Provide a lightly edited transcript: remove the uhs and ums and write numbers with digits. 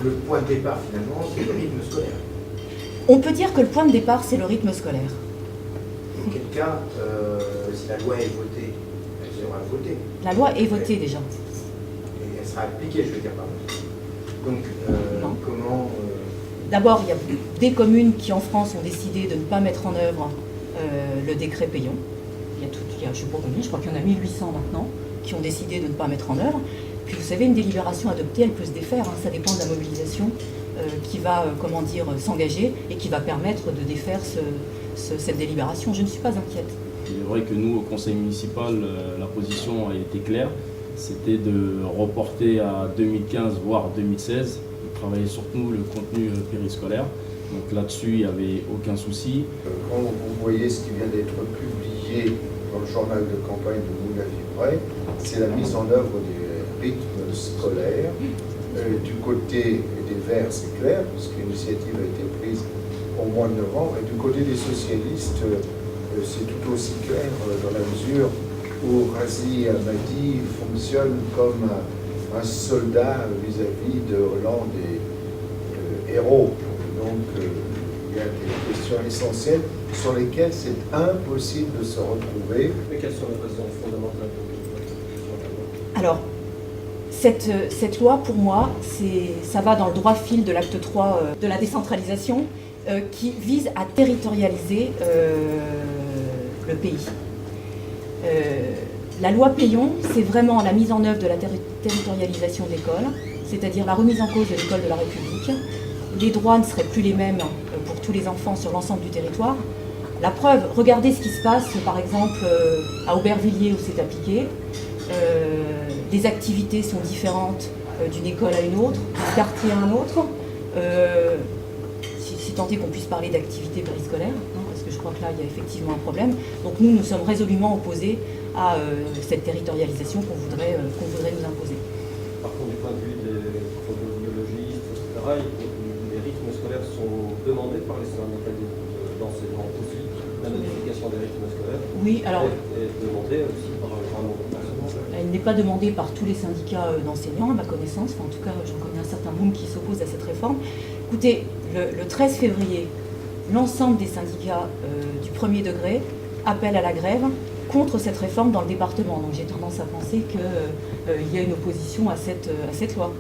Le point de départ, finalement, c'est le rythme scolaire. On peut dire que le point de départ, c'est le rythme scolaire. Dans quel cas, si la loi est votée, elle sera votée. La loi est votée déjà. Et elle sera appliquée, je veux dire par là. Donc, Non. comment... D'abord, il y a des communes qui, en France, ont décidé de ne pas mettre en œuvre le décret payant. Il y a, je ne sais pas combien, je crois qu'il y en a 1800 maintenant, qui ont décidé de ne pas mettre en œuvre. Puis vous savez, une délibération adoptée, elle peut se défaire, hein, ça dépend de la mobilisation qui va, comment dire, s'engager et qui va permettre de défaire cette délibération. Je ne suis pas inquiète. Il est vrai que nous, au conseil municipal, la position a été claire, c'était de reporter à 2015, voire 2016, de travailler surtout le contenu périscolaire. Donc là-dessus, il n'y avait aucun souci. Quand vous voyez ce qui vient d'être publié dans le journal de campagne de Moulin Vibray, c'est la mise en œuvre des rythmes scolaires. Du côté des Verts, c'est clair, puisque l'initiative a été prise au mois de novembre. Et du côté des socialistes, c'est tout aussi clair dans la mesure où Razi Hammadi fonctionne comme un soldat vis-à-vis de Hollande et héros. Donc il y a des questions essentielles sur lesquelles c'est impossible de se retrouver. Mais quelles sont les raisons fondamentales de votre position à la loi ? Alors, cette loi, pour moi, ça va dans le droit fil de l'acte 3 de la décentralisation qui vise à territorialiser le pays. La loi Payon, c'est vraiment la mise en œuvre de la territorialisation de l'école, c'est-à-dire la remise en cause de l'école de la République. Les droits ne seraient plus les mêmes pour tous les enfants sur l'ensemble du territoire. La preuve, regardez ce qui se passe, par exemple, à Aubervilliers où c'est appliqué. Les activités sont différentes d'une école à une autre, d'un quartier à un autre. Si tant est qu'on puisse parler d'activité périscolaire, hein, parce que je crois que là, il y a effectivement un problème. Donc nous sommes résolument opposés à cette territorialisation qu'on voudrait nous imposer. Par contre, du point de vue des biologistes, etc., les rythmes scolaires sont demandés par les syndicats d'enseignants aussi. La modification des rythmes scolaires Oui, alors, est demandée aussi par un grand nombre d'enseignants. elle n'est pas demandée par tous les syndicats d'enseignants, à ma connaissance. Enfin, en tout cas, j'en connais un certain nombre qui s'opposent à cette réforme. Écoutez, le 13 février, l'ensemble des syndicats du premier degré appellent à la grève contre cette réforme dans le département. Donc j'ai tendance à penser qu'il y a une opposition à cette loi.